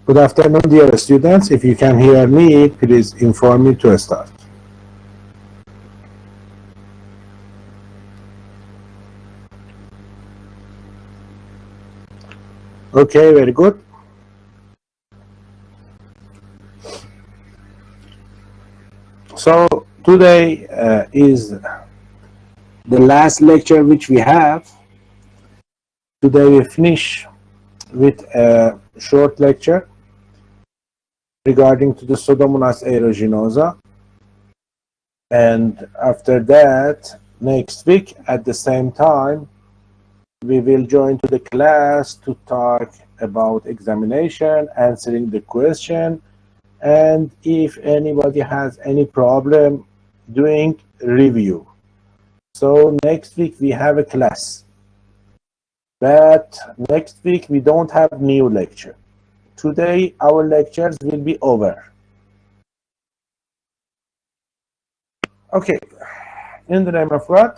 Good afternoon, dear students. If you can hear me, please inform me to start. Okay, very good. So today is the last lecture which we have. Today we finish with a short lecture regarding to the Pseudomonas aeruginosa, and after that, next week at the same time, we will join to the class to talk about examination, answering the question, and if anybody has any problem, doing review. So next week we have a class, but next week we don't have new lecture. Today our lectures will be over. Okay, in the name of God,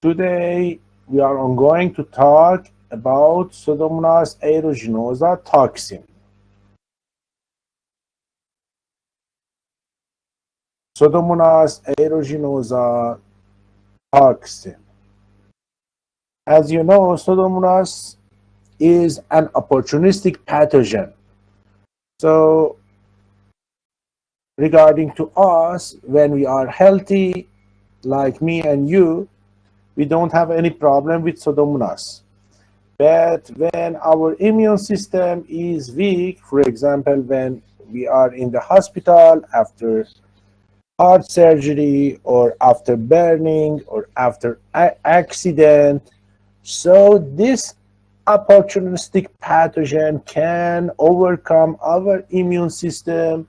today we are going to talk about Pseudomonas aeruginosa toxin. Pseudomonas aeruginosa toxin. As you know, Pseudomonas is an opportunistic pathogen. So regarding to us, when we are healthy, like me and you, we don't have any problem with Pseudomonas. But when our immune system is weak, for example, when we are in the hospital after heart surgery or after burning or after accident, so this opportunistic pathogen can overcome our immune system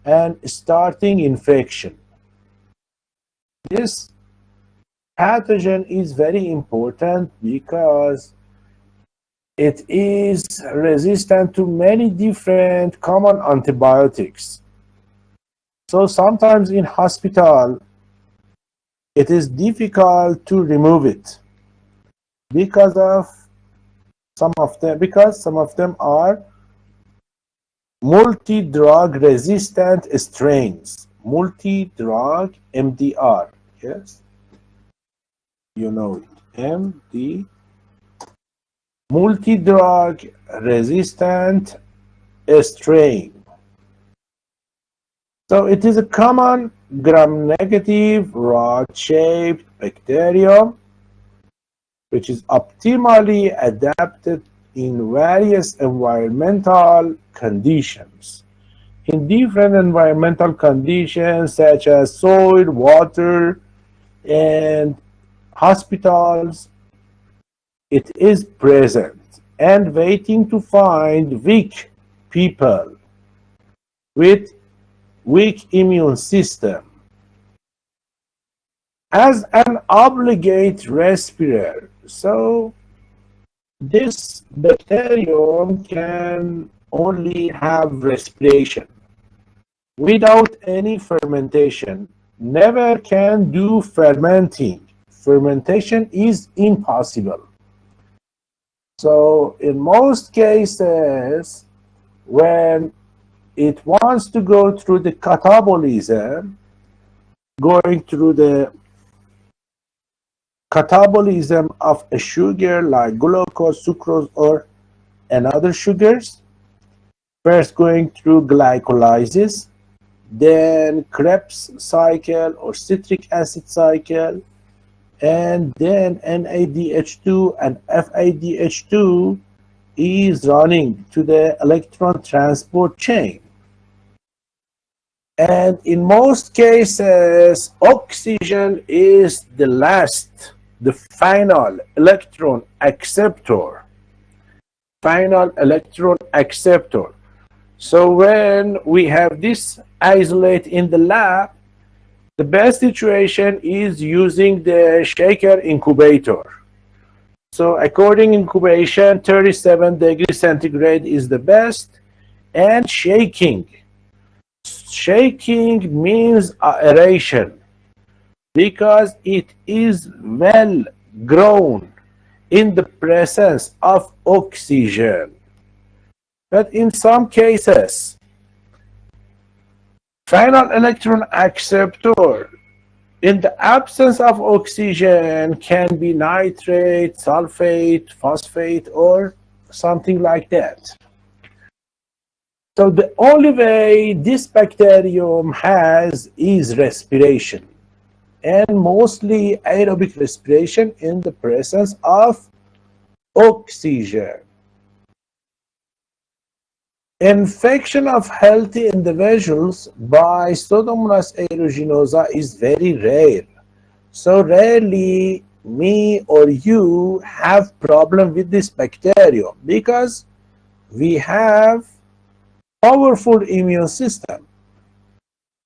and starting infection. This pathogen is very important because it is resistant to many different common antibiotics. So sometimes in hospital, it is difficult to remove it because some of them are multi-drug resistant strains, multi-drug MDR, yes, you know it, MD, multi-drug resistant strain. So it is a common gram-negative rod-shaped bacterium which is optimally adapted in various environmental conditions. In different environmental conditions such as soil, water, and hospitals, it is present and waiting to find weak people with weak immune system. As an obligate respirator, so this bacterium can only have respiration without any fermentation, never can do fermenting. Fermentation is impossible. So in most cases, when it wants to go through the catabolism, going through the catabolism of a sugar like glucose, sucrose, or another sugars, first going through glycolysis, then Krebs cycle or citric acid cycle, and then NADH2 and FADH2 is running to the electron transport chain. And in most cases, oxygen is the last, the final electron acceptor. Final electron acceptor. So when we have this isolate in the lab, the best situation is using the shaker incubator. So according incubation, 37 degrees centigrade is the best, and shaking. Shaking means aeration because it is well grown in the presence of oxygen. But in some cases, final electron acceptor in the absence of oxygen can be nitrate, sulfate, phosphate, or something like that. So the only way this bacterium has is respiration, and mostly aerobic respiration in the presence of oxygen. Infection of healthy individuals by Pseudomonas aeruginosa is very rare. So rarely me or you have problem with this bacterium because we have powerful immune system.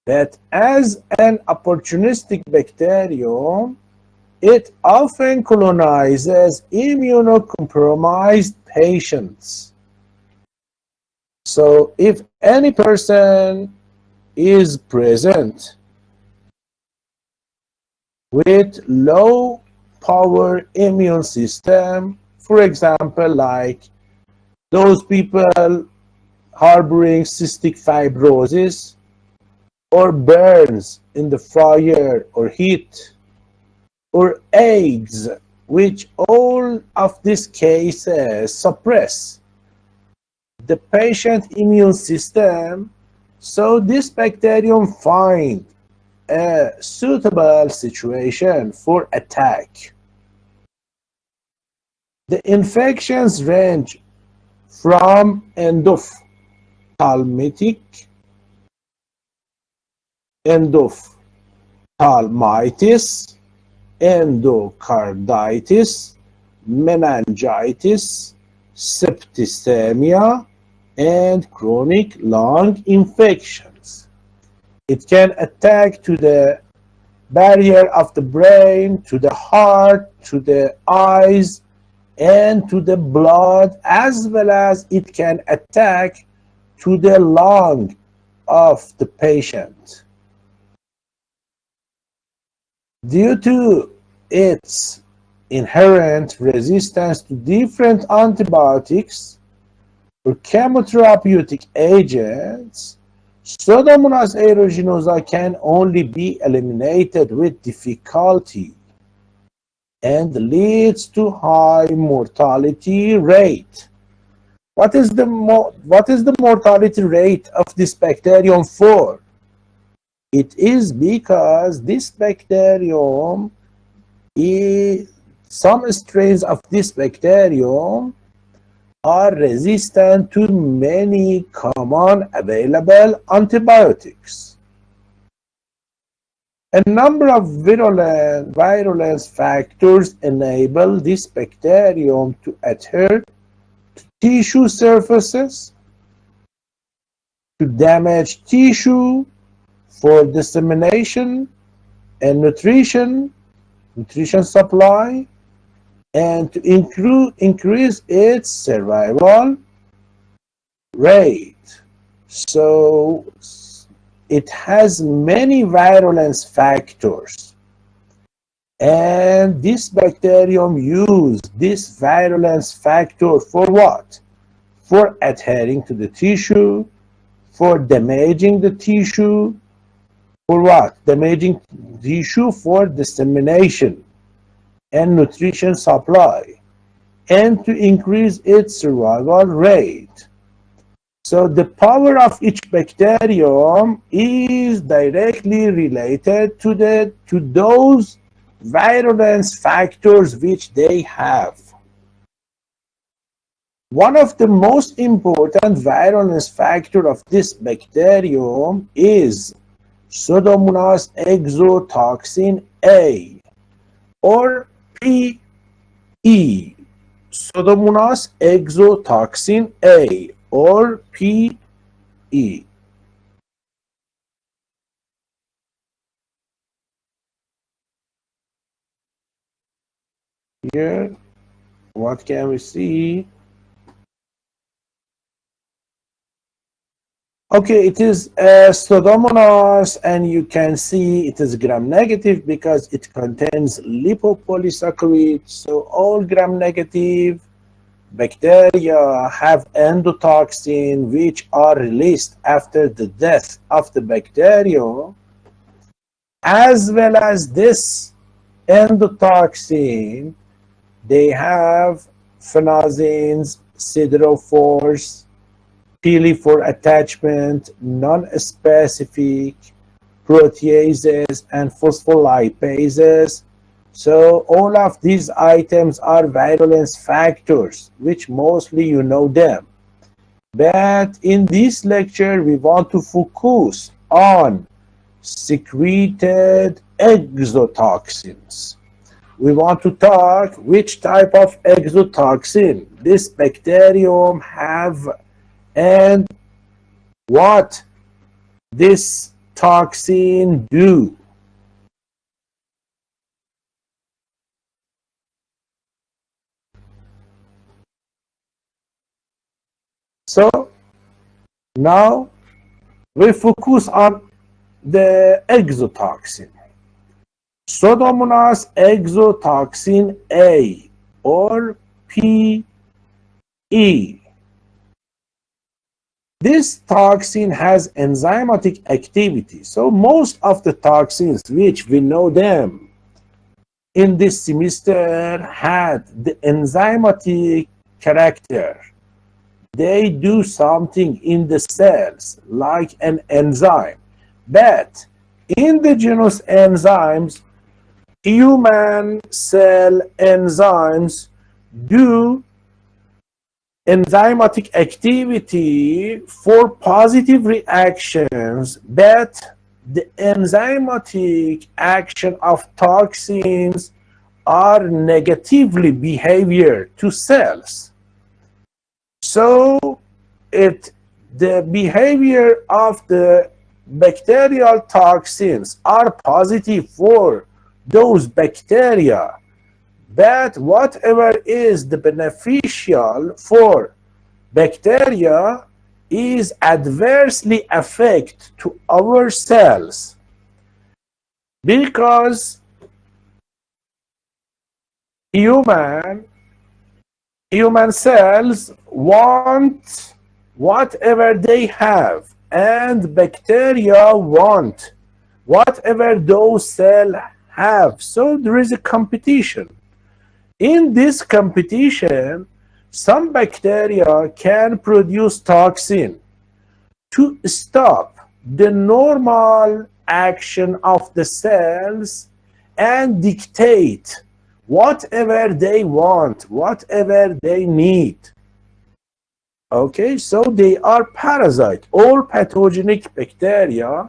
But as an opportunistic bacterium, it often colonizes immunocompromised patients. So if any person is present with low power immune system, for example, like those people harboring cystic fibrosis or burns in the fire or heat or AIDS, which all of these cases suppress the patient immune system, so this bacterium find a suitable situation for attack. The infections range from endophthalmitic, endophthalmitis, endocarditis, meningitis, septicemia, and chronic lung infections. It can attack to the barrier of the brain, to the heart, to the eyes, and to the blood, as well as it can attack to the lung of the patient. Due to its inherent resistance to different antibiotics or chemotherapeutic agents, Pseudomonas aeruginosa can only be eliminated with difficulty and leads to high mortality rate. What is the mortality rate of this bacterium for? It is because this bacterium some strains of this bacterium are resistant to many common available antibiotics. A number of virulence factors enable this bacterium to adhere to tissue surfaces, to damage tissue for dissemination and nutrition supply, and to increase its survival rate. So it has many virulence factors, and this bacterium uses this virulence factor for what? For adhering to the tissue, for damaging the tissue, for what? Damaging tissue for dissemination and nutrition supply, and to increase its survival rate. So the power of each bacterium is directly related to those virulence factors which they have. One of the most important virulence factor of this bacterium is Pseudomonas exotoxin A, or PE, Pseudomonas exotoxin A, or PE. Here, what can we see? Okay, it is Pseudomonas, and you can see it is gram-negative because it contains lipopolysaccharides. So all gram-negative bacteria have endotoxin which are released after the death of the bacterium, as well as this endotoxin, they have phenazines, siderophores, pili for attachment, non-specific proteases, and phospholipases. So all of these items are virulence factors, which mostly you know them. But in this lecture, we want to focus on secreted exotoxins. We want to talk which type of exotoxin this bacterium have and what this toxin do. So now we focus on the exotoxin. Pseudomonas exotoxin A or PE. This toxin has enzymatic activity. So most of the toxins which we know them in this semester had the enzymatic character. They do something in the cells like an enzyme. But endogenous enzymes, human cell enzymes, do enzymatic activity for positive reactions, but the enzymatic action of toxins are negatively behavior to cells. So the behavior of the bacterial toxins are positive for those bacteria, but whatever is the beneficial for bacteria is adversely affect to our cells, because human cells want whatever they have, and bacteria want whatever those cells have. So there is a competition. In this competition, some bacteria can produce toxin to stop the normal action of the cells and dictate whatever they want, whatever they need. Okay, so they are parasite. All pathogenic bacteria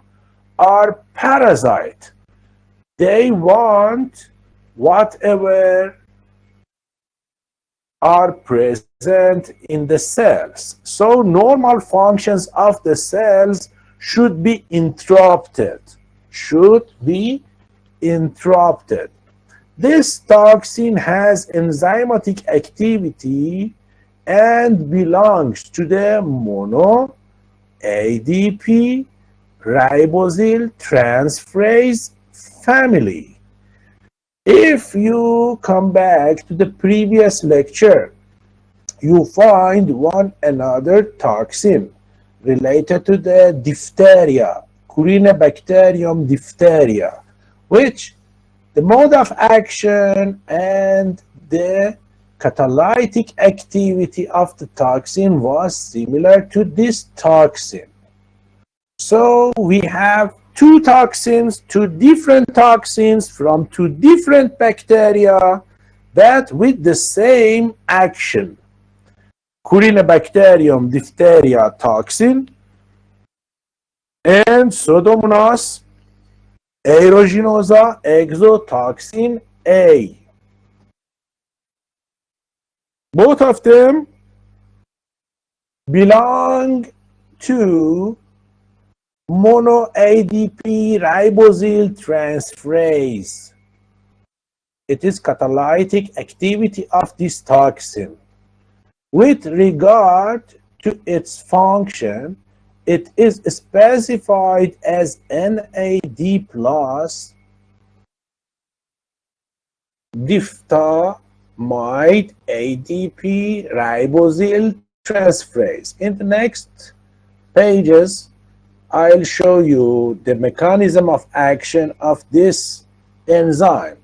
are parasite. They want whatever are present in the cells. So normal functions of the cells should be interrupted. This toxin has enzymatic activity and belongs to the mono ADP ribosyl transferase family. If you come back to the previous lecture, you find one another toxin related to the diphtheria, Corynebacterium diphtheria, which the mode of action and the catalytic activity of the toxin was similar to this toxin. So we have two different toxins from two different bacteria, but with the same action. Corynebacterium diphtheria toxin and Pseudomonas aeruginosa exotoxin A. Both of them belong to mono ADP ribosyl transferase. It is catalytic activity of this toxin. With regard to its function, it is specified as NAD plus diphta might ADP ribosyl transferase. In the next pages, I'll show you the mechanism of action of this enzyme.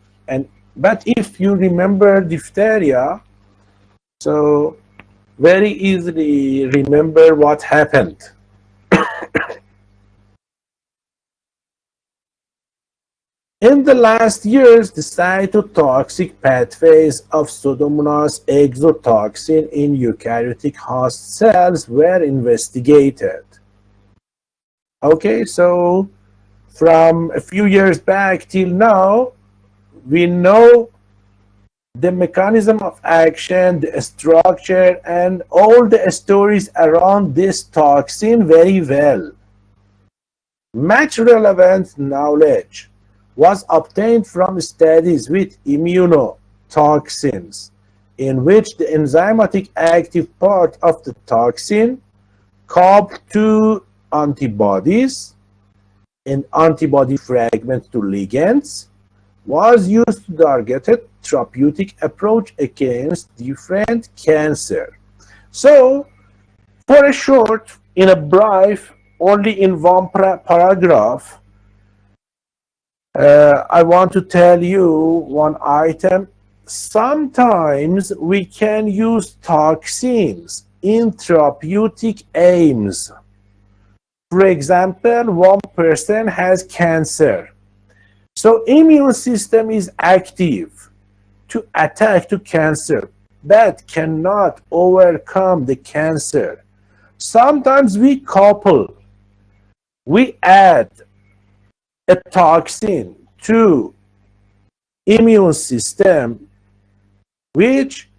But if you remember diphtheria, so very easily remember what happened. In the last years, the cytotoxic pathways of Pseudomonas exotoxin in eukaryotic host cells were investigated. Okay, so from a few years back till now, we know the mechanism of action, the structure, and all the stories around this toxin very well. Much relevant knowledge was obtained from studies with immunotoxins, in which the enzymatic active part of the toxin coupled to antibodies, an antibody fragment to ligands, was used to target a therapeutic approach against different cancer. So, for a short, in a brief, only in one paragraph, I want to tell you one item. Sometimes we can use toxins in therapeutic aims. For example, one person has cancer. So immune system is active to attack to cancer, but cannot overcome the cancer. Sometimes we add a toxin to immune system, which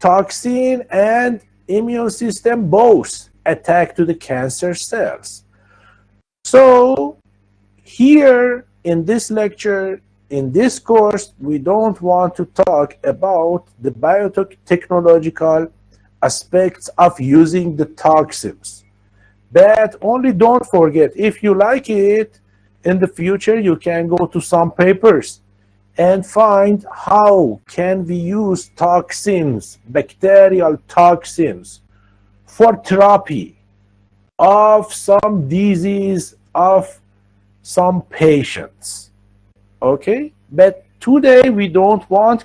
toxin and immune system both attack to the cancer cells. So here in this lecture, in this course, we don't want to talk about the biotechnological aspects of using the toxins. But only don't forget, if you like it, in the future you can go to some papers and find how can we use toxins, bacterial toxins, for therapy of some disease of some patients. Okay, but today we don't want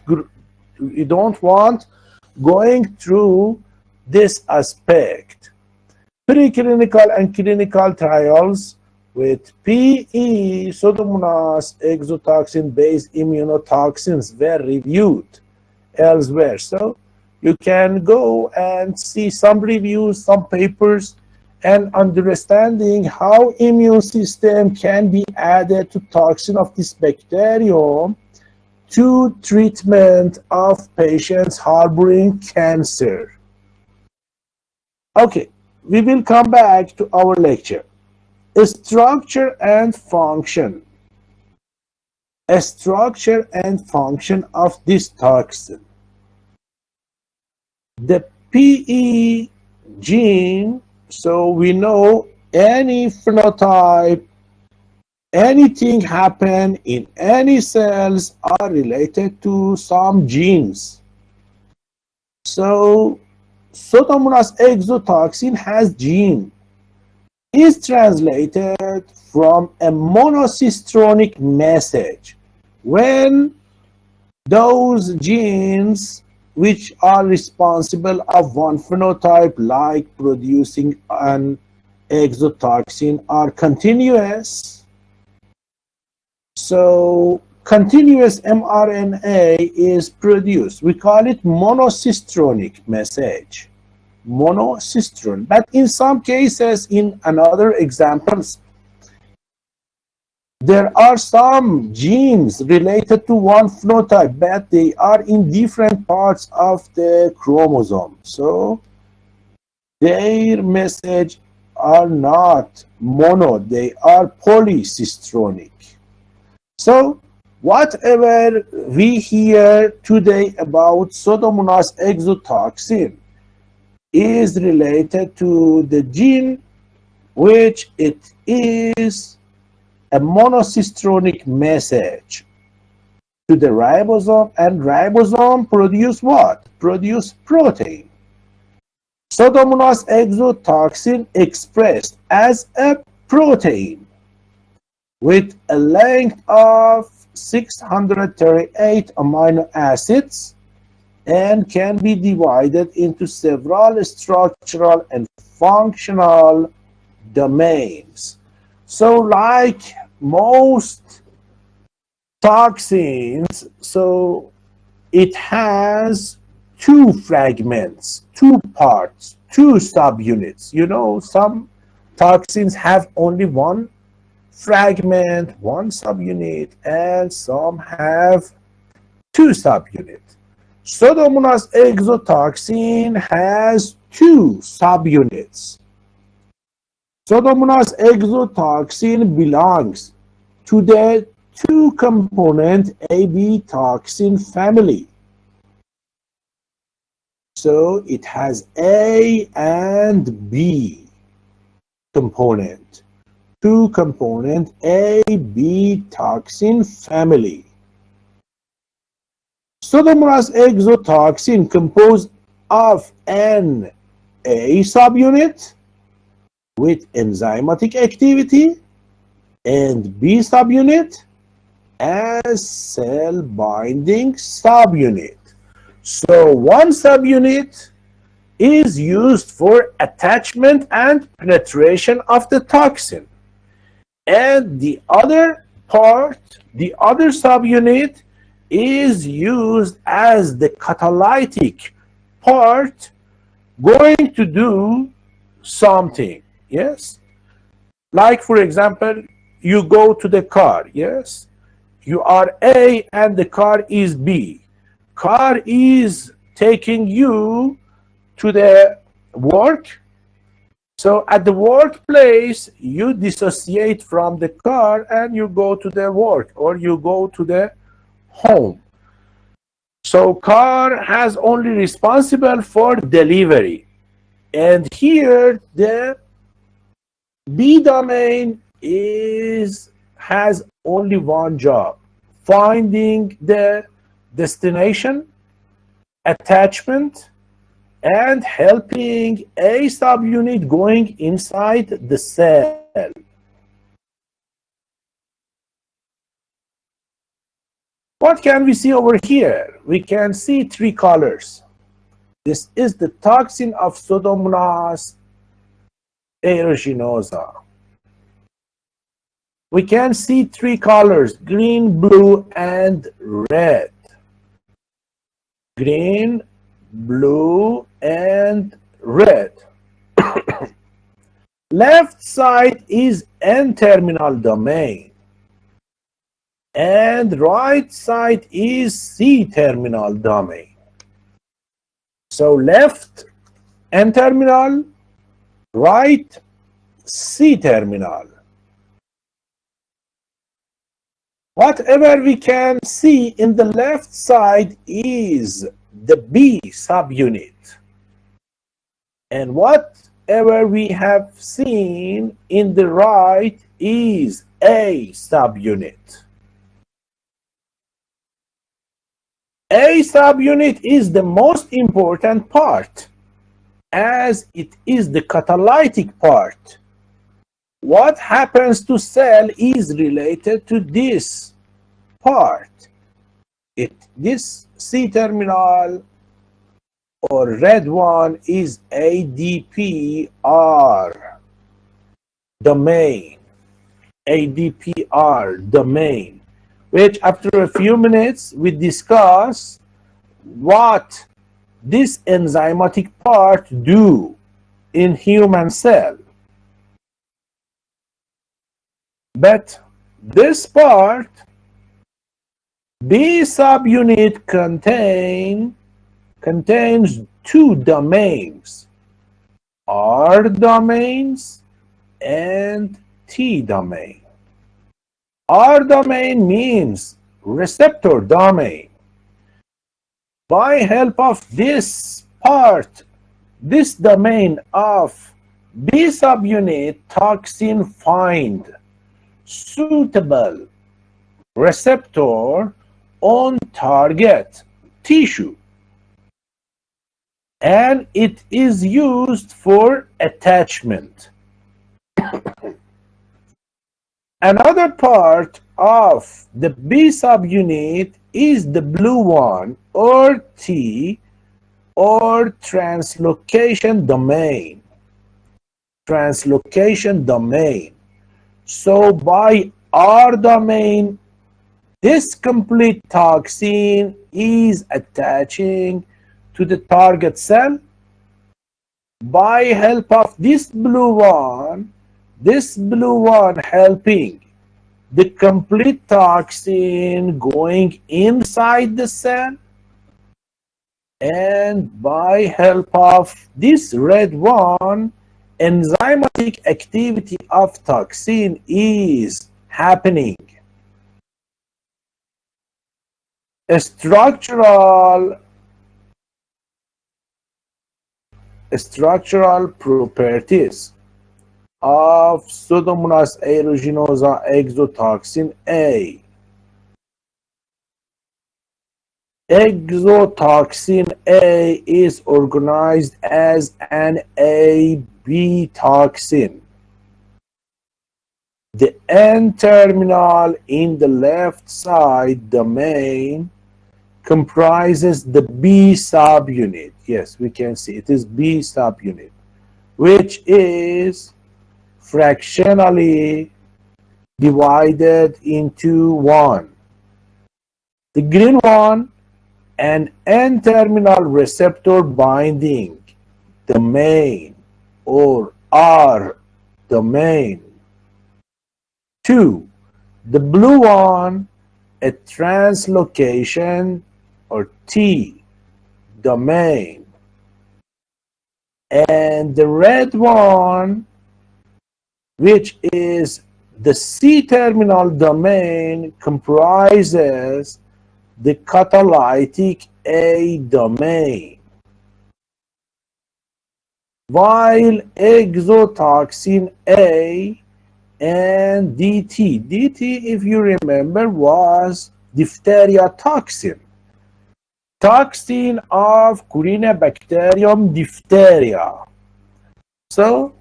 going through this aspect. Preclinical and clinical trials with PE Pseudomonas exotoxin based immunotoxins were reviewed elsewhere. So you can go and see some reviews, some papers, and understanding how immune system can be added to toxin of this bacterium to treatment of patients harboring cancer. Okay, we will come back to our lecture. Structure and function. A structure and function of this toxin. The PE gene, so we know any phenotype, anything happen in any cells are related to some genes. So Pseudomonas exotoxin has gene. Is translated from a monocystronic message when those genes which are responsible of one phenotype like producing an exotoxin are continuous. So continuous mRNA is produced. We call it monocystronic message. Monocystron. But in some cases, in another examples, there are some genes related to one phenotype, but they are in different parts of the chromosome. So their message are not mono, they are polycystronic. So whatever we hear today about Pseudomonas exotoxin is related to the gene which it is a monocystronic message. to the ribosome, and ribosome produce what? Produce protein. Pseudomonas exotoxin expressed as a protein with a length of 638 amino acids and can be divided into several structural and functional domains. So like most toxins, so it has two fragments, two parts, two subunits. You know, some toxins have only one fragment, one subunit, and some have two subunits. Pseudomonas exotoxin has two subunits. Pseudomonas exotoxin belongs to the two-component AB toxin family. So it has A and B component, two-component AB toxin family. Pseudomonas exotoxin composed of an A subunit with enzymatic activity and B subunit as cell binding subunit. So one subunit is used for attachment and penetration of the toxin, and the other part, the other subunit, is used as the catalytic part going to do something. Yes, like for example, you go to the car. Yes, you are A and the car is B. Car is taking you to the work. So at the workplace, you dissociate from the car and you go to the work, or you go to the home. So car has only responsible for delivery, and here the B domain has only one job: finding the destination, attachment, and helping a subunit going inside the cell. What can we see over here? We can see three colors. This is the toxin of Pseudomonas aeruginosa. We can see three colors: green, blue, and red. Green, blue, and red. Left side is N-terminal domain, and right side is C-terminal domain. So left N-terminal, right C-terminal. Whatever we can see in the left side is the B subunit, and whatever we have seen in the right is A subunit. A subunit is the most important part, as it is the catalytic part. What happens to cell is related to this part. This C-terminal or red one is ADPR domain. ADPR domain, which after a few minutes we discuss what this enzymatic part do in human cell. But this part, B subunit contains two domains, R domains and T domain. R domain means receptor domain. By help of this part, this domain of B subunit, toxin find suitable receptor on target tissue, and it is used for attachment. Another part of the B subunit is the blue one, or T, or translocation domain. Translocation domain. So by R domain, this complete toxin is attaching to the target cell. By help of this blue one helping the complete toxin going inside the cell, and by help of this red one, enzymatic activity of toxin is happening. Structural properties of Pseudomonas aeruginosa exotoxin A. Exotoxin A is organized as an AB toxin. The N-terminal in the left side domain comprises the B subunit. Yes, we can see it is B subunit, which is fractionally divided into one. The green one, an N-terminal receptor binding domain, or R domain. 2. The blue one, a translocation, or T domain. And the red one, which is the C-terminal domain, comprises the catalytic A domain. While exotoxin A and DT, if you remember, was diphtheria toxin. Toxin of Corynebacterium diphtheria. So,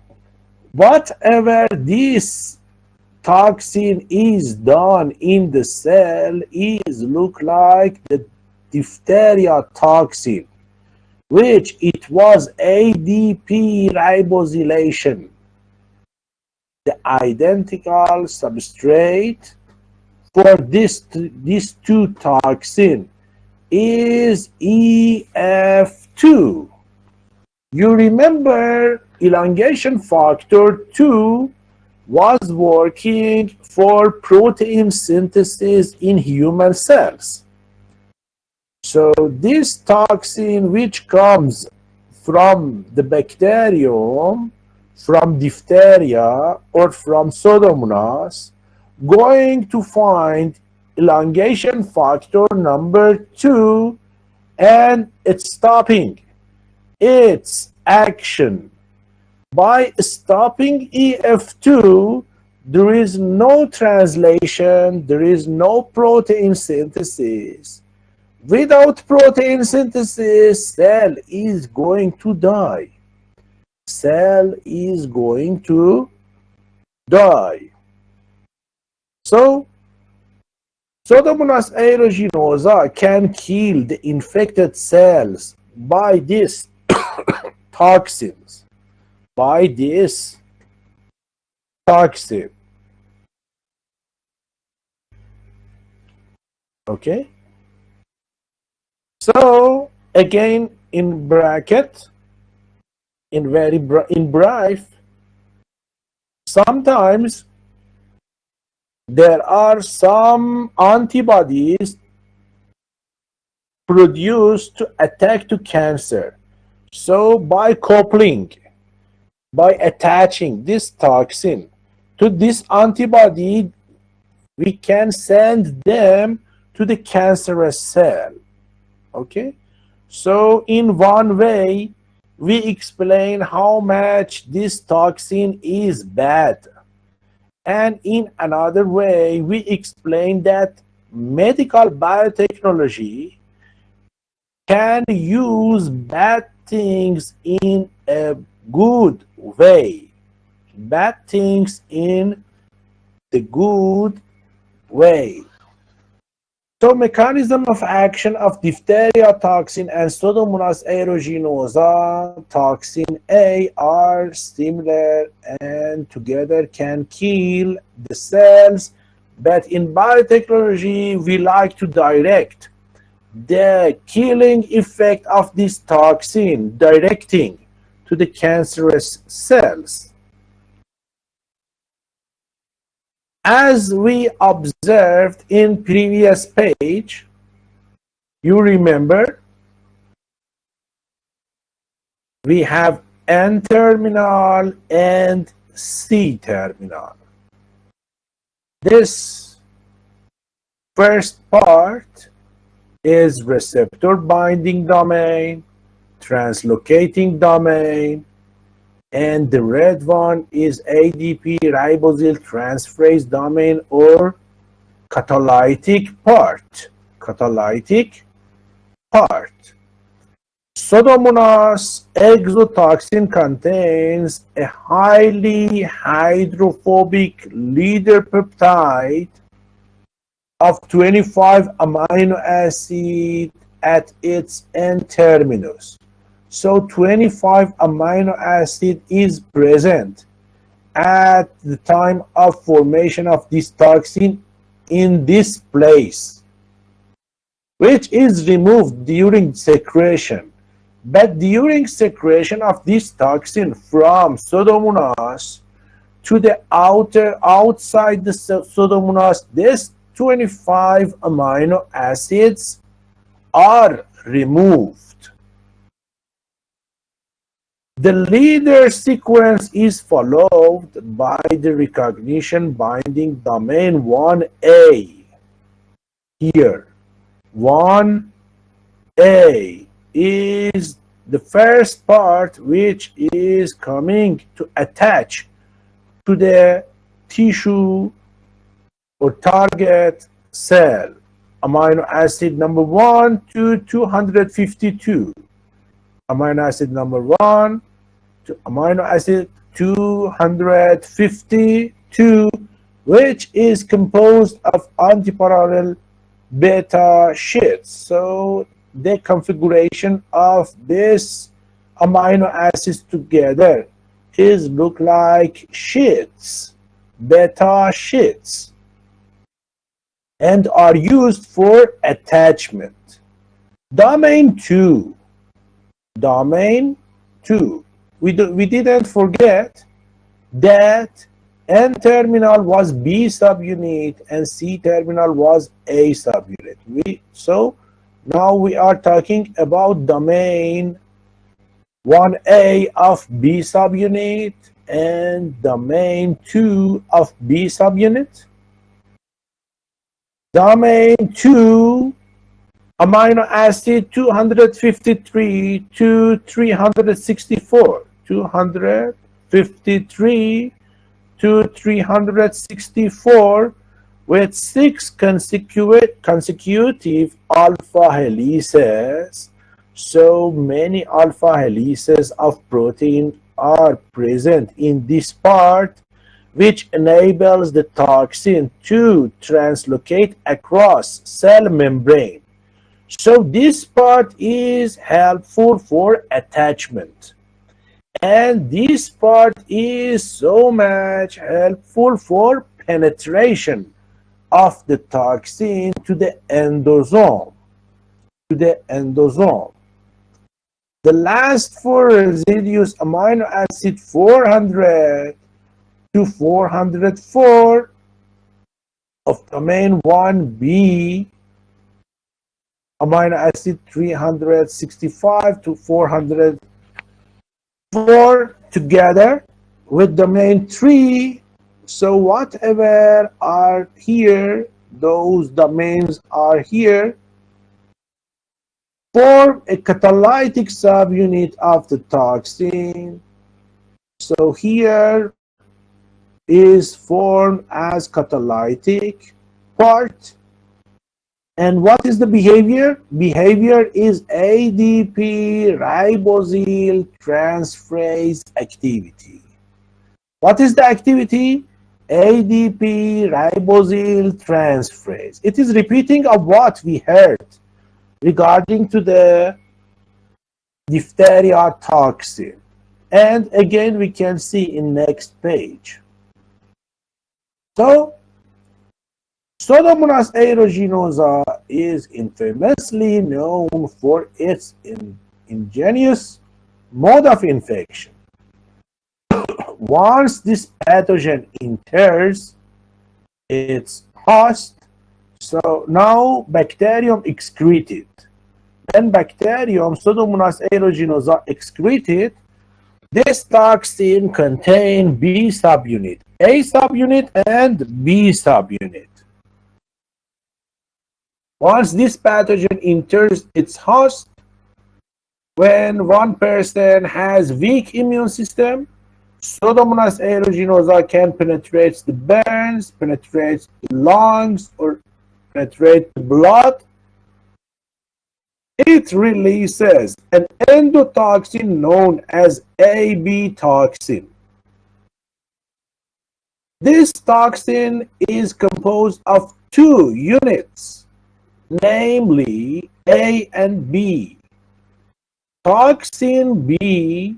whatever this toxin is done in the cell is look like the diphtheria toxin, which it was ADP ribosylation. The identical substrate for these two toxin is EF2. You remember elongation factor 2 was working for protein synthesis in human cells. So this toxin, which comes from the bacterium, from diphtheria or from Pseudomonas, going to find elongation factor number 2, and it's stopping its action. By stopping EF2, there is no translation, there is no protein synthesis. Without protein synthesis, cell is going to die. Cell is going to die. So, Pseudomonas aeruginosa can kill the infected cells by these toxins. By this toxin. Okay? So, again, in bracket, in brief, sometimes there are some antibodies produced to attack to cancer. So by coupling, by attaching this toxin to this antibody, we can send them to the cancerous cell. Okay? So in one way, we explain how much this toxin is bad. And in another way, we explain that medical biotechnology can use bad things in a good way. Bad things in the good way. So mechanism of action of diphtheria toxin and Pseudomonas aeruginosa toxin A are similar and together can kill the cells, but in biotechnology we like to direct the killing effect of this toxin directing to the cancerous cells. As we observed in previous page, you remember we have N-terminal and C-terminal. This first part is receptor binding domain, translocating domain, and the red one is ADP ribosyl transferase domain or catalytic part. Catalytic part. Pseudomonas exotoxin contains a highly hydrophobic leader peptide of 25 amino acid at its N-terminus. So 25 amino acid is present at the time of formation of this toxin in this place, which is removed during secretion. But during secretion of this toxin from Pseudomonas to the outside the Pseudomonas, this 25 amino acids are removed. The leader sequence is followed by the recognition binding domain 1A. Here, 1A is the first part which is coming to attach to the tissue or target cell. Amino acid number 1 to 252. Amino acid number 1 to amino acid 252, which is composed of antiparallel beta sheets. So the configuration of this amino acids together is look like sheets, beta sheets, and are used for attachment. Domain 2. Domain 2. We didn't forget that N-terminal was B subunit and C-terminal was A subunit. So now we are talking about domain 1A of B subunit and domain 2 of B subunit. Domain 2, amino acid 253 to 364. 253 to 364 with 6 consecutive alpha helices. So many alpha helices of protein are present in this part, which enables the toxin to translocate across cell membrane. So this part is helpful for attachment. And this part is so much helpful for penetration of the toxin to the endosome. The last 4 residues amino acid 400 to 404 of domain 1B, amino acid 365 to 404 together with domain 3. So whatever are here, those domains are here, form a catalytic subunit of the toxin. So here is formed as catalytic part, And what is the behavior? Behavior is ADP ribosyl transferase activity. What is the activity? ADP ribosyl transferase. It is repeating of what we heard regarding to the diphtheria toxin. And again, we can see in next page. So, Pseudomonas aeruginosa is infamously known for its ingenious mode of infection. Once this pathogen enters its host, so now bacterium excreted. When bacterium Pseudomonas aeruginosa excreted, this toxin contains B subunit, A subunit and B subunit. Once this pathogen enters its host, when one person has weak immune system, Pseudomonas aeruginosa can penetrate the burns, penetrate the lungs, or penetrate the blood. It releases an endotoxin known as AB toxin. This toxin is composed of two units, namely A and B. Toxin B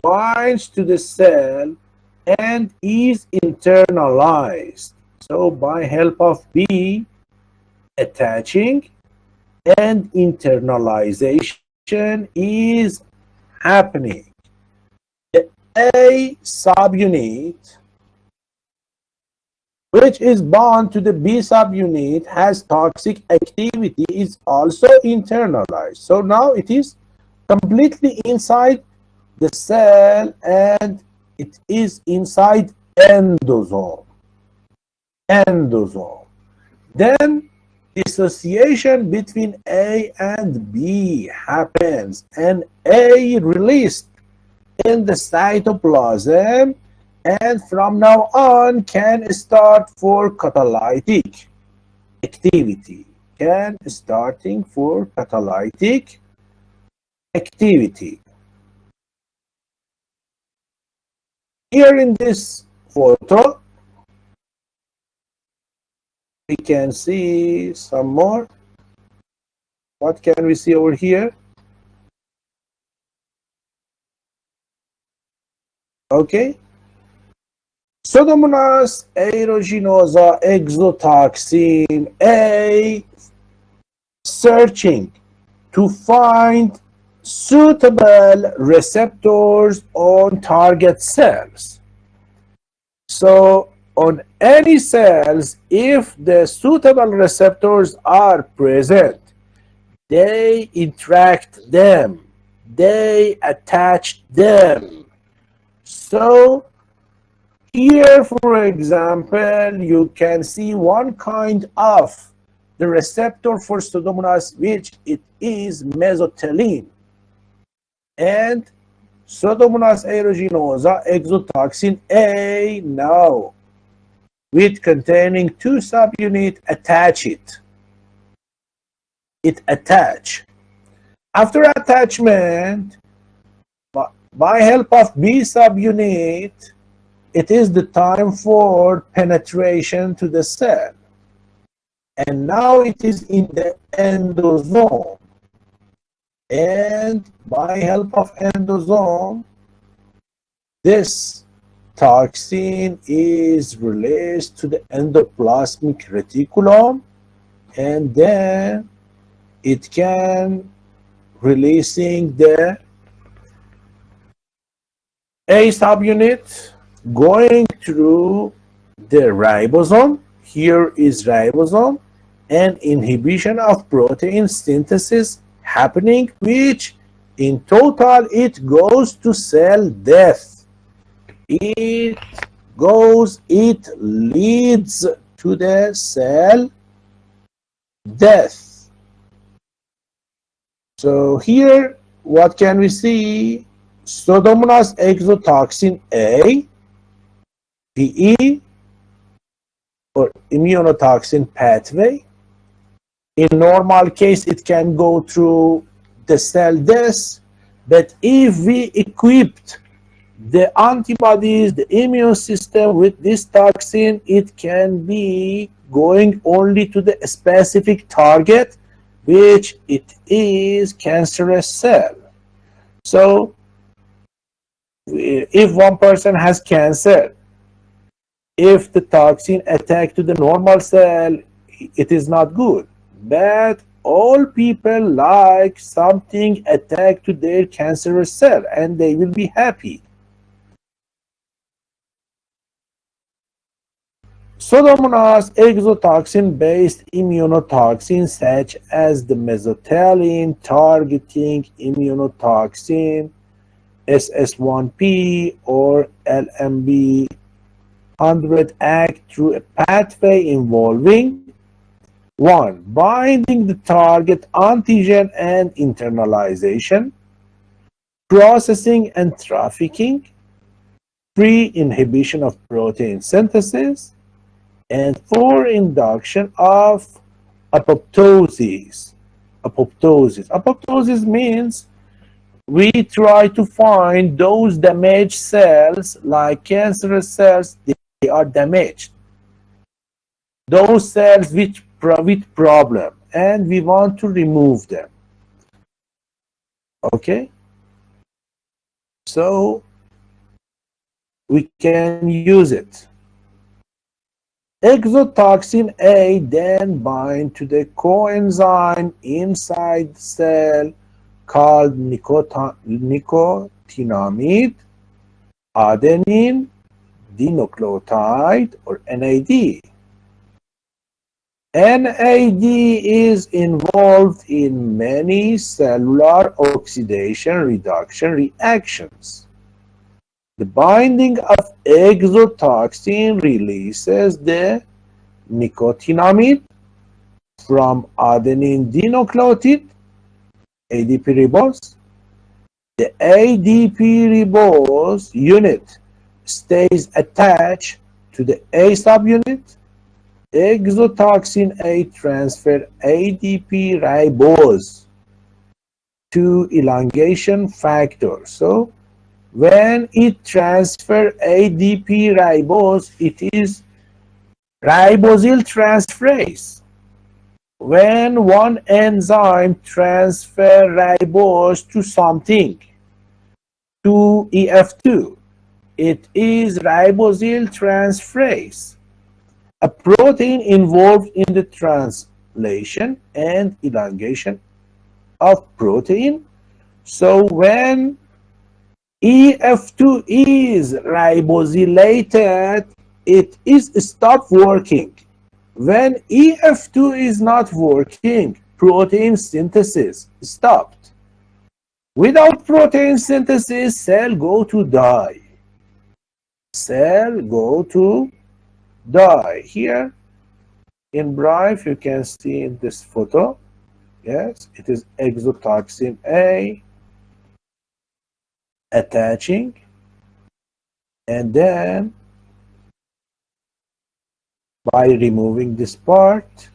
binds to the cell and is internalized. So by help of B, attaching and internalization is happening. The A subunit, which is bound to the B subunit, has toxic activity, is also internalized. So now it is completely inside the cell and it is inside endosome. Then dissociation between A and B happens, and A released in the cytoplasm, and from now on can start for catalytic activity. Here in this photo, we can see some more. What can we see over here? Okay. Pseudomonas aeruginosa exotoxin A searching to find suitable receptors on target cells. So on any cells, if the suitable receptors are present, they interact them, they attach them. So here, for example, you can see one kind of the receptor for Pseudomonas, which it is mesothelin. And Pseudomonas aeruginosa exotoxin A now with containing two subunits attach it. It attach. After attachment, by help of B subunit, it is the time for penetration to the cell. And now it is in the endosome. And by help of endosome, this toxin is released to the endoplasmic reticulum, and then it can releasing the A subunit going through the ribosome. Here is ribosome, and inhibition of protein synthesis happening, which in total it goes to cell death. It leads to the cell death. So here, what can we see? Pseudomonas exotoxin A, PE, or immunotoxin pathway, In normal case, it can go through the cell death, but if we equipped the antibodies, the immune system with this toxin, it can be going only to the specific target, which it is cancerous cell. So if one person has cancer, if the toxin attack to the normal cell, it is not good. But all people like something attack to their cancerous cell and they will be happy. Pseudomonas exotoxin-based immunotoxins such as the mesothelin targeting immunotoxin SS1P or LMB100 act through a pathway involving 1. Binding the target antigen and internalization, processing and trafficking, 3. Inhibition of protein synthesis, and 4. Induction of apoptosis. Apoptosis means we try to find those damaged cells, like cancerous cells, they are damaged. Those cells with problem, and we want to remove them. Okay? So we can use it. Exotoxin A then bind to the coenzyme inside the cell called nicotinamide adenine dinucleotide or NAD. NAD is involved in many cellular oxidation reduction reactions. The binding of exotoxin releases the nicotinamide from adenine dinucleotide, ADP ribose. The ADP ribose unit stays attached to the A subunit. Exotoxin A transfer ADP ribose to elongation factor. So when it transfer ADP ribose, it is ribosyl transferase. When one enzyme transfer ribose to something, to EF2, it is ribosyl transferase, a protein involved in the translation and elongation of protein. So when EF2 is ribosylated, it is stopped working. When EF2 is not working, protein synthesis stopped. Without protein synthesis, cell go to die. Cell go to die. Here in brief, you can see in this photo, yes, it is exotoxin A attaching, and then by removing this part,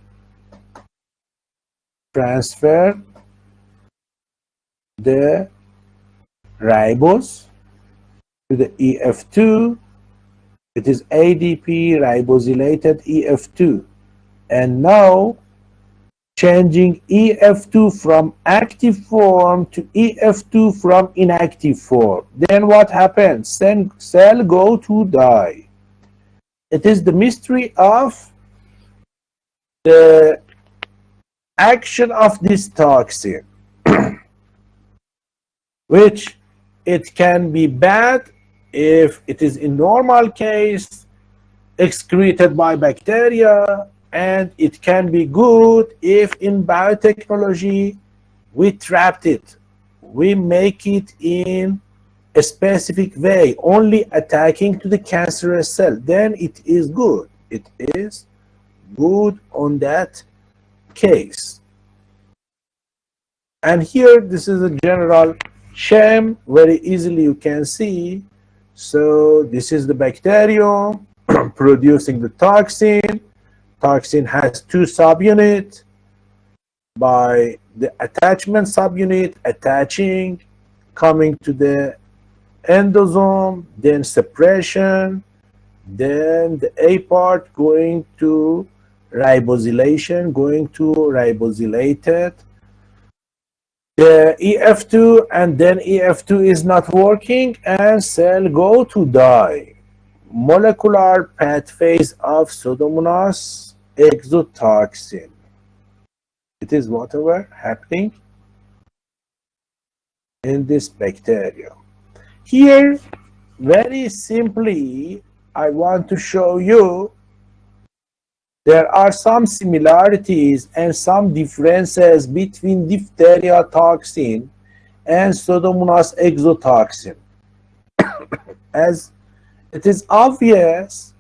transfer the ribose to the EF2. It is ADP ribosylated EF2, and now changing EF2 from active form to EF2 from inactive form. Then what happens? Cell go to die. It is the mystery of the action of this toxin, which it can be bad if it is in normal case excreted by bacteria, and it can be good if in biotechnology we trapped it, we make it in a specific way, only attacking to the cancerous cell. Then it is good. It is good on that case. And here, this is a general scheme, very easily you can see. So this is the bacterium producing the toxin. Toxin has two subunits. by the attachment subunit attaching, coming to the endosome, then separation, then the A part going to ribosylation, going to ribosylated, the EF2, and then EF2 is not working and cell go to die. Molecular pathways of Pseudomonas exotoxin. It is whatever happening in this bacteria. Here, very simply, I want to show you there are some similarities and some differences between diphtheria toxin and Pseudomonas exotoxin. As it is obvious,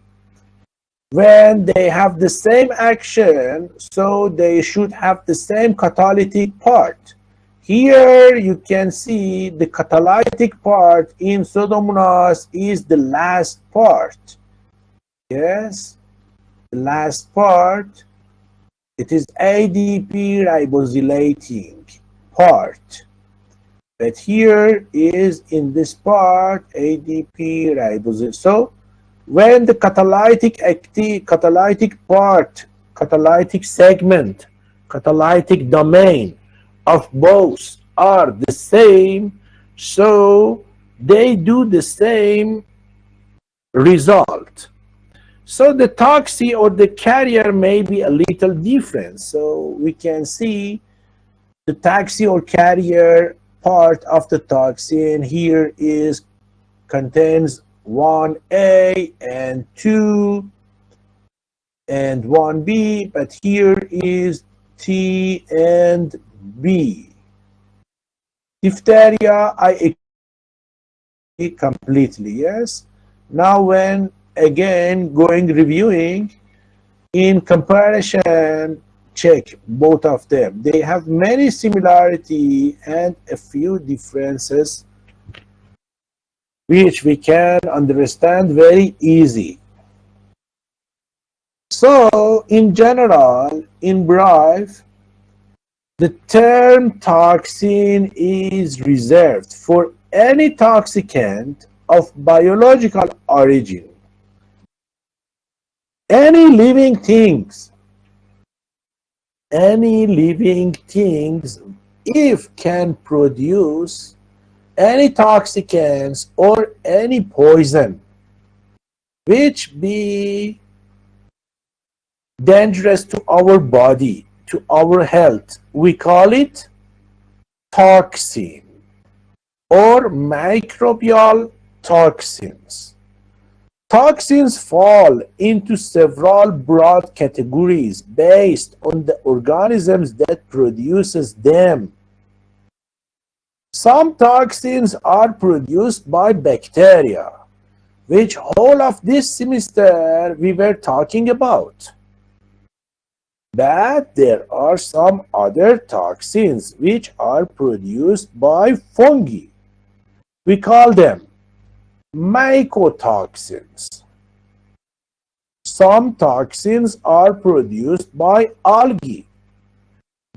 when they have the same action, so they should have the same catalytic part. Here you can see the catalytic part in Pseudomonas is the last part. Yes, the last part, it is ADP ribosylating part. But here is in this part ADP ribosylating. So when the catalytic part, catalytic segment, catalytic domain of both are the same, so they do the same result. So the toxin or the carrier may be a little different. So we can see the toxin or carrier part of the toxin here is contains 1A and 2 and 1B, but here is T and B. Diphtheria, I agree completely, yes. Now when again reviewing, in comparison, check both of them. They have many similarity and a few differences which we can understand very easy. So in general, in brief, the term toxin is reserved for any toxicant of biological origin. Any living things, if can produce any toxicants or any poison which be dangerous to our body, to our health, we call it toxin or microbial toxins. Toxins fall into several broad categories based on the organisms that produces them. Some toxins are produced by bacteria, which whole of this semester we were talking about. But there are some other toxins which are produced by fungi. We call them mycotoxins. Some toxins are produced by algae.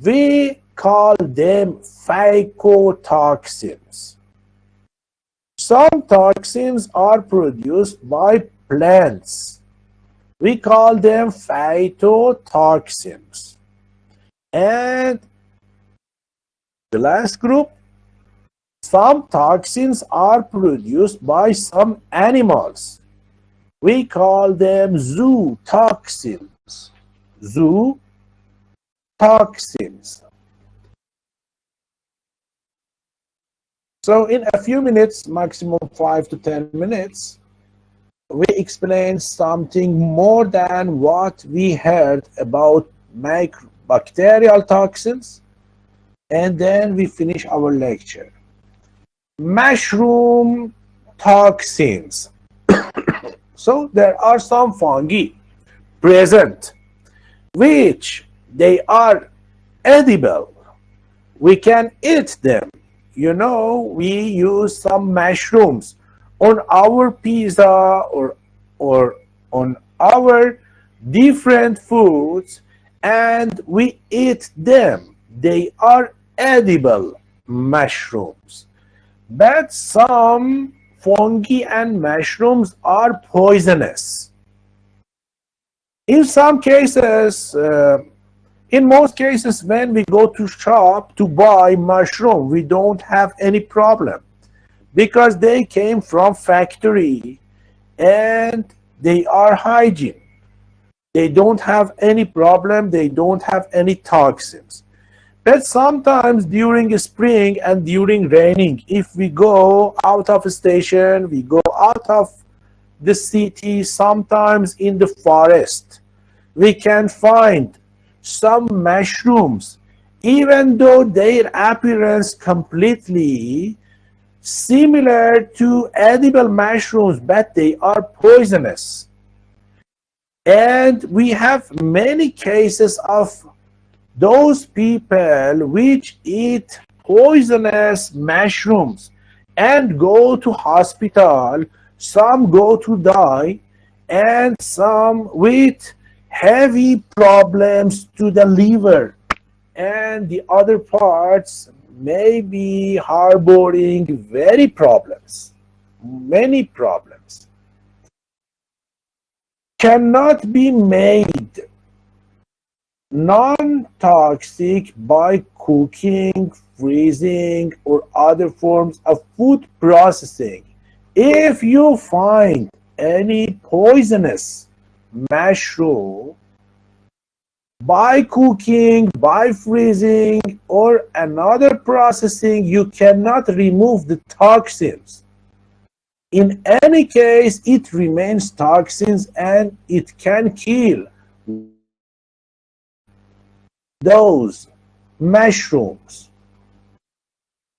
We call them phycotoxins. Some toxins are produced by plants. We call them phytotoxins. And the last group, some toxins are produced by some animals. We call them zootoxins. Zootoxins. So in a few minutes, maximum 5 to 10 minutes, we explain something more than what we heard about bacterial toxins, and then we finish our lecture. Mushroom toxins. So there are some fungi present which they are edible. We can eat them. You know, we use some mushrooms on our pizza or on our different foods, and we eat them. they are edible mushrooms. But some fungi and mushrooms are poisonous. In some cases, in most cases, when we go to shop to buy mushroom, we don't have any problem because they came from factory and they are hygiene. They don't have any problem, they don't have any toxins. But sometimes during spring and during raining, if we go out of a station, we go out of the city, sometimes in the forest, we can find some mushrooms, even though their appearance completely similar to edible mushrooms, but they are poisonous. And we have many cases of those people which eat poisonous mushrooms and go to hospital. Some go to die, and some with heavy problems to the liver, and the other parts may be harboring many problems. Cannot be made non-toxic by cooking, freezing, or other forms of food processing. If you find any poisonous mushroom by cooking, by freezing, or another processing, you cannot remove the toxins. In any case, it remains toxins and it can kill those mushrooms.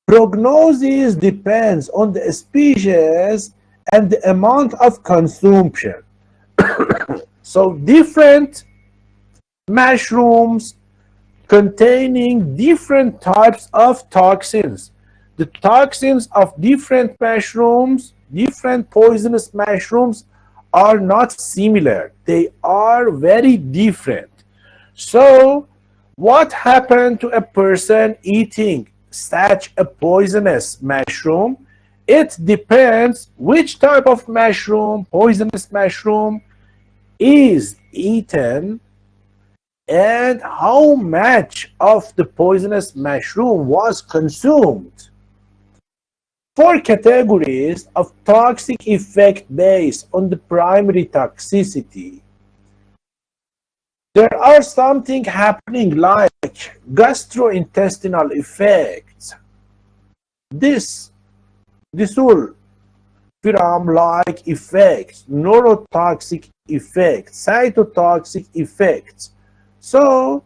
Prognosis depends on the species and the amount of consumption. So different mushrooms containing different types of toxins. The toxins of different mushrooms, different poisonous mushrooms, are not similar. They are very different. So what happened to a person eating such a poisonous mushroom? It depends which type of mushroom, poisonous mushroom, is eaten and how much of the poisonous mushroom was consumed. 4 categories of toxic effect based on the primary toxicity. There are something happening like gastrointestinal effects. This will like effects, neurotoxic effects, cytotoxic effects. So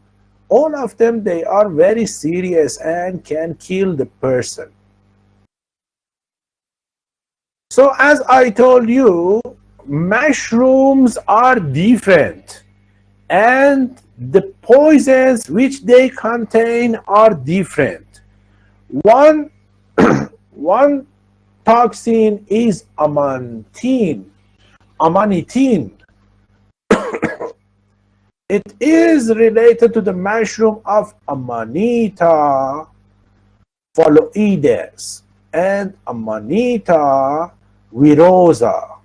all of them, they are very serious and can kill the person. So as I told you, mushrooms are different and the poisons which they contain are different. One toxin is amanitin. It is related to the mushroom of Amanita phalloides and Amanita virosa.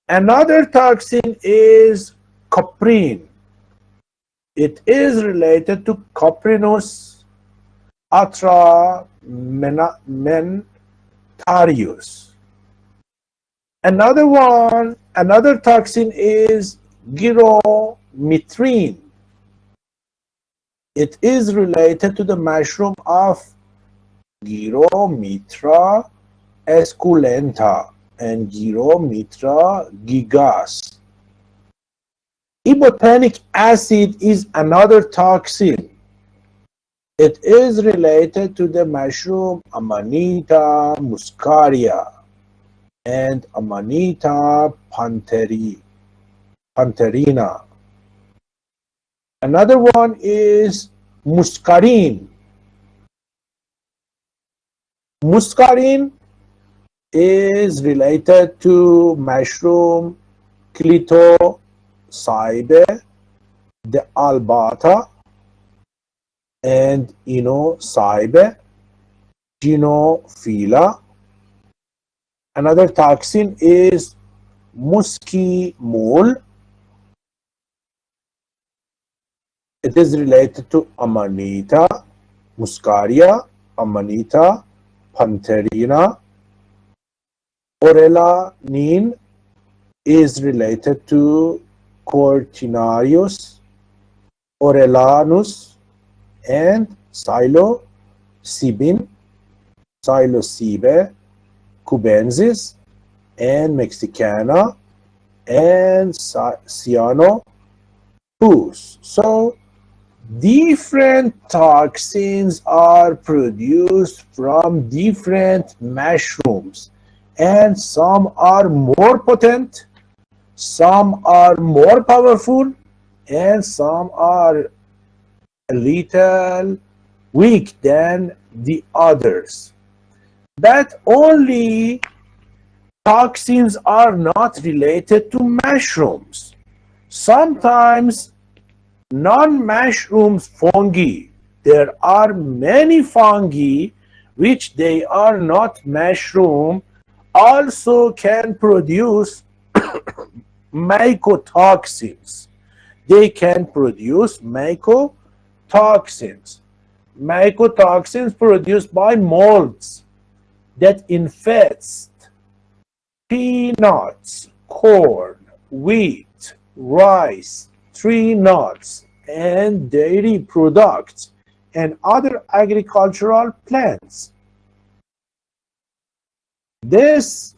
Another toxin is coprin. It is related to Coprinus atramentarius. Another toxin is gyrometrin. It is related to the mushroom of Gyromitra esculenta and Gyromitra gigas. Ibotenic acid is another toxin. It is related to the mushroom Amanita muscaria and Amanita panterina. Another one is muscarine. Muscarine is related to mushroom Clitocybe de albata and inocybe, genophila. Another toxin is muskimol. It is related to Amanita muscaria, Amanita pantherina. Orelanin is related to Cortinarius orelanus and psilocybin, psilocybe cubensis and mexicana and cyanopus. So different toxins are produced from different mushrooms, and some are more potent, some are more powerful, and some are a little weak than the others. But only toxins are not related to mushrooms. Sometimes non-mushroom fungi, there are many fungi which they are not mushroom, also can produce mycotoxins. They can produce mycotoxins. Mycotoxins produced by molds that infest peanuts, corn, wheat, rice, tree nuts, and dairy products, and other agricultural plants. This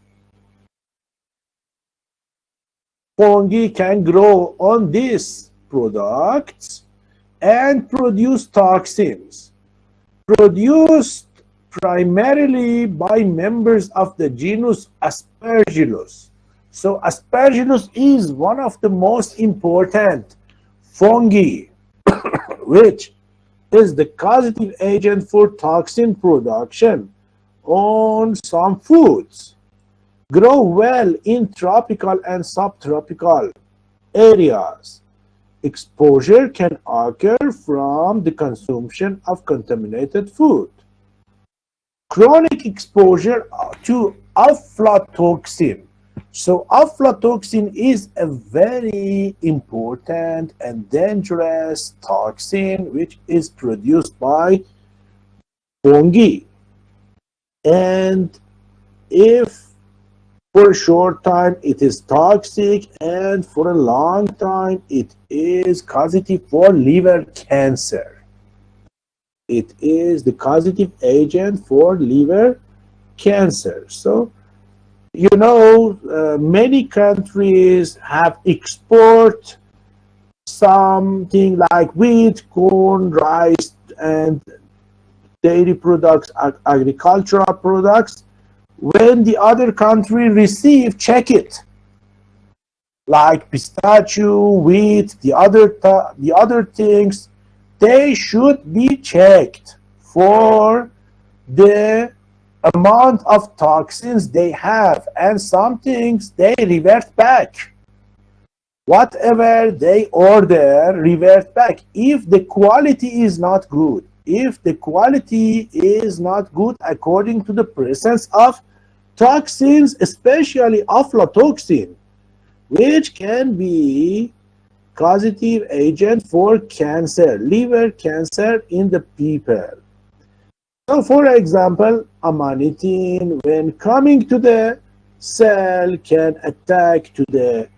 fungi can grow on these products and produce toxins produced primarily by members of the genus Aspergillus. So Aspergillus is one of the most important fungi which is the causative agent for toxin production on some foods. Grow well in tropical and subtropical areas. Exposure can occur from the consumption of contaminated food. Chronic exposure to aflatoxin. So aflatoxin is a very important and dangerous toxin which is produced by fungi. And if for a short time it is toxic, and for a long time it is causative for liver cancer. It is the causative agent for liver cancer. So many countries have export something like wheat, corn, rice, and dairy products, agricultural products. When the other country check it, like pistachio, wheat, the other things, they should be checked for the amount of toxins they have, and some things they revert back. Whatever they order revert back if the quality is not good. If the quality is not good according to the presence of toxins, especially aflatoxin, which can be causative agent for cancer, liver cancer in the people. So for example, amanitin, when coming to the cell, can attack to the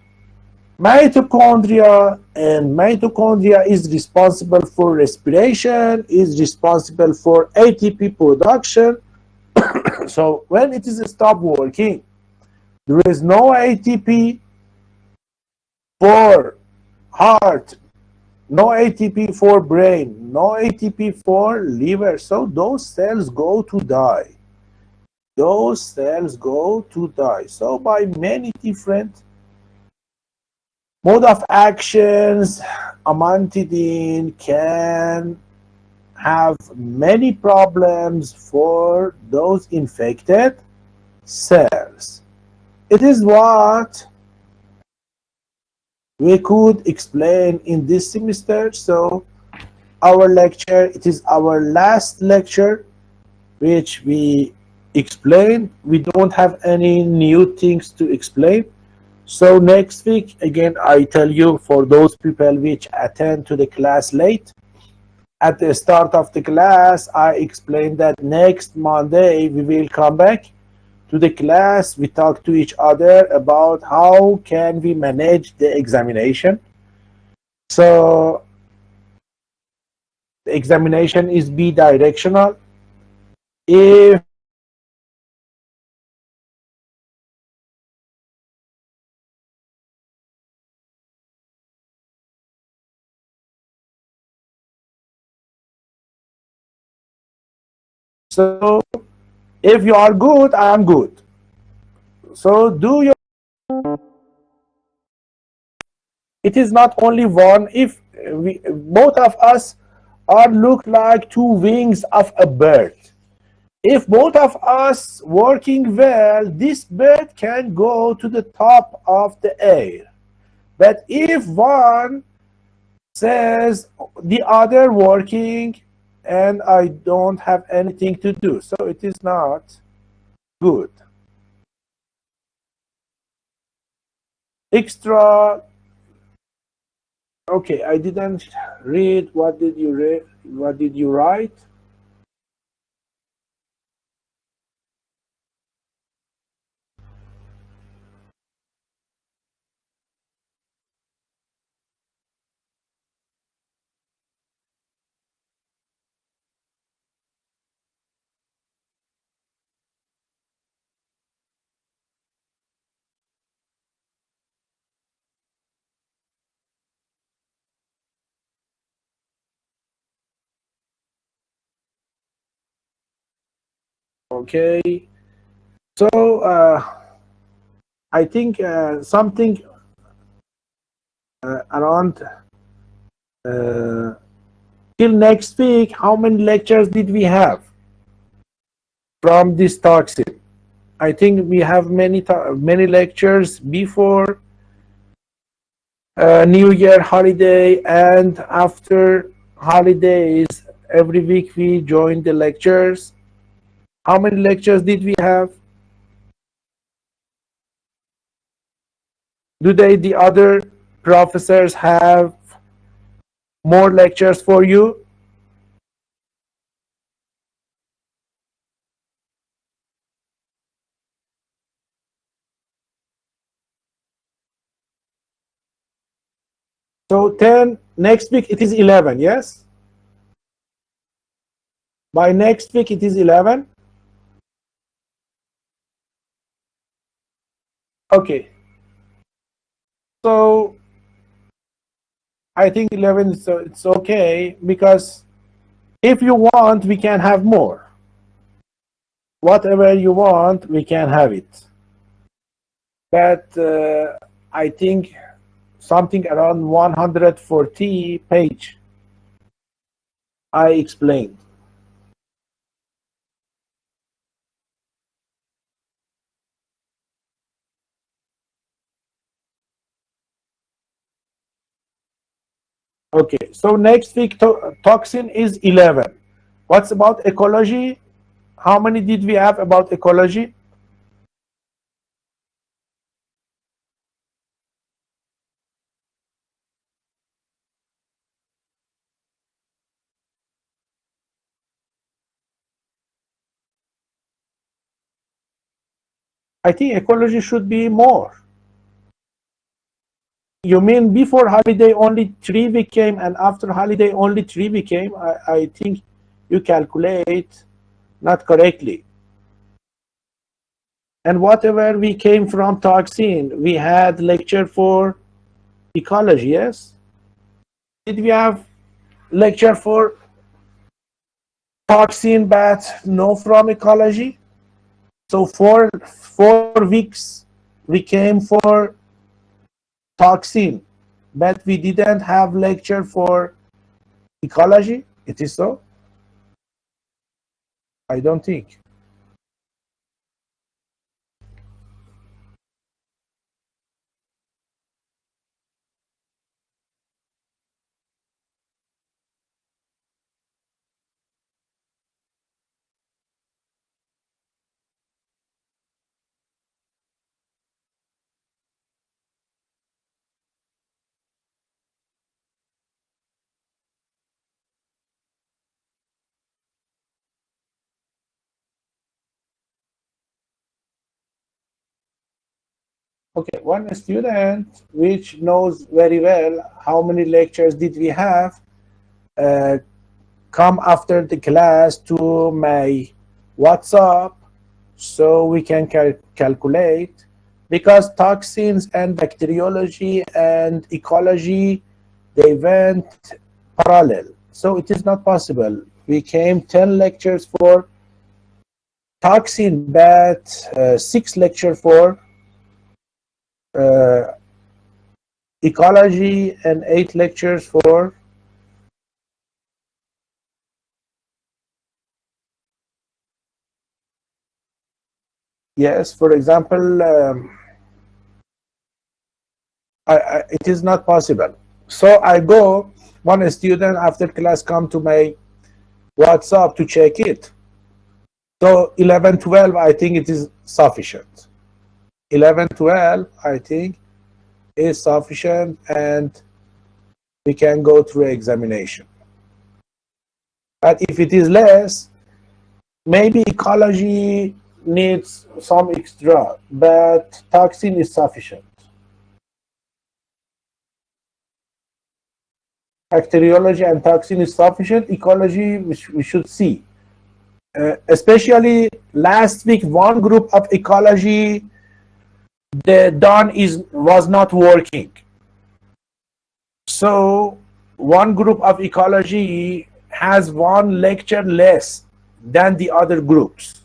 mitochondria, and mitochondria is responsible for respiration, is responsible for ATP production. So when it is stopped working, there is no ATP for heart, no ATP for brain, no ATP for liver. So those cells go to die. Those cells go to die. So by many different mode of actions, amantadine can have many problems for those infected cells. It is what we could explain in this semester. So our lecture. It is our last lecture which we explained. We don't have any new things to explain. So next week, again, I tell you, for those people which attend to the class late, at the start of the class, I explained that next Monday we will come back to the class. We talk to each other about how can we manage the examination. So the examination is bidirectional. If so, if you are good, I am good. So do your. It is not only one. If we both of us are look like two wings of a bird, if both of us working well, this bird can go to the top of the air. But if one says the other working and I don't have anything to do, so it is not good. Extra. Okay, I didn't read. What did you read? What did you write? Okay, so I think something around uh, till next week. How many lectures did we have from this toxin? I think we have many lectures before New Year holiday and after holidays. Every week we join the lectures. How many lectures did we have? Do the other professors have more lectures for you? So 10, next week it is 11, yes? By next week it is 11? Okay. So I think 11 is it's okay, because if you want, we can have more. Whatever you want, we can have it. But I think something around 140 page I explained. Okay, so next week toxin is 11. What's about ecology? How many did we have about ecology? I think ecology should be more. You mean before holiday only 3 came and after holiday only 3 came? I think you calculate not correctly. And whatever we came from toxin, we had lecture for ecology, yes? Did we have lecture for toxin but no from ecology? So for 4 weeks we came for toxin, but we didn't have lecture for ecology. It is so? I don't think. Okay, one student which knows very well how many lectures did we have come after the class to my WhatsApp so we can calculate, because toxins and bacteriology and ecology, they went parallel. So it is not possible. We came 10 lectures for toxin, but 6 lectures for uh, ecology and 8 lectures for yes, for example, it is not possible. So I go, one student after class come to my WhatsApp to check it. So 11, 12, I think it is sufficient. 11, 12, I think is sufficient, and we can go through examination. But if it is less, maybe ecology needs some extra, but toxin is sufficient. Bacteriology and toxin is sufficient. Ecology, we should see. Especially last week, one group of ecology, the dawn was not working. So one group of ecology has one lecture less than the other groups.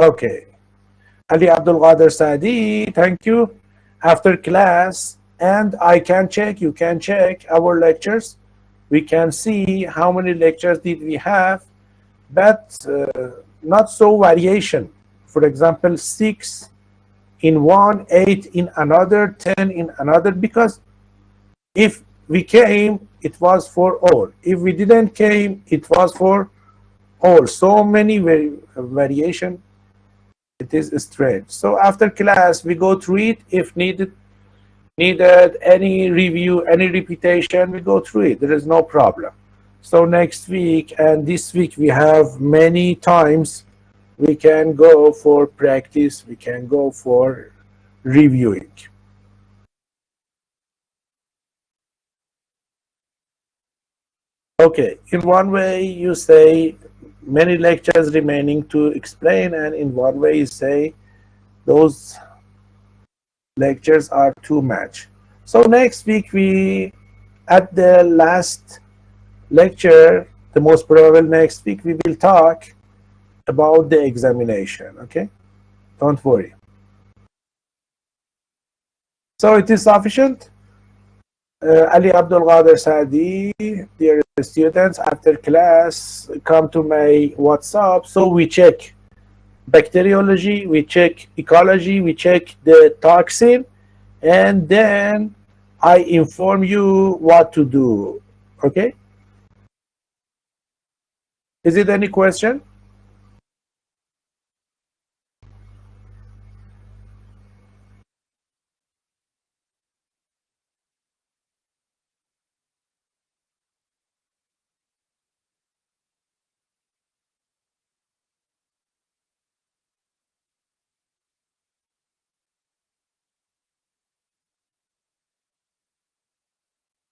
Okay. Ali Abdul Qadir Sadi, thank you. After class, and I can check, you can check our lectures. We can see how many lectures did we have, but not so variation. For example, 6 in one, 8 in another, 10 in another, because if we came, it was for all. If we didn't came, it was for all. So many variation. It is strange. So after class, we go through it. If needed any review, any repetition, we go through it. There is no problem. So next week and this week, we have many times we can go for practice. We can go for reviewing. Okay, in one way you say many lectures remaining to explain, and in one way you say those lectures are too much. So next week, we at the last lecture, the most probable next week, we will talk about the examination. Okay, don't worry. So it is sufficient. Ali Abdul Qadir Sadi, dear students, after class, come to my WhatsApp. So we check bacteriology, we check ecology, we check the toxin, and then I inform you what to do. Okay? Is it any question?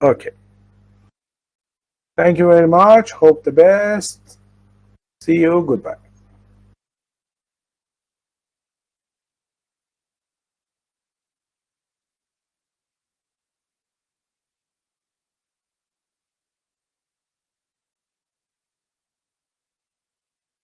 Okay. Thank you very much. Hope the best. See you. Goodbye.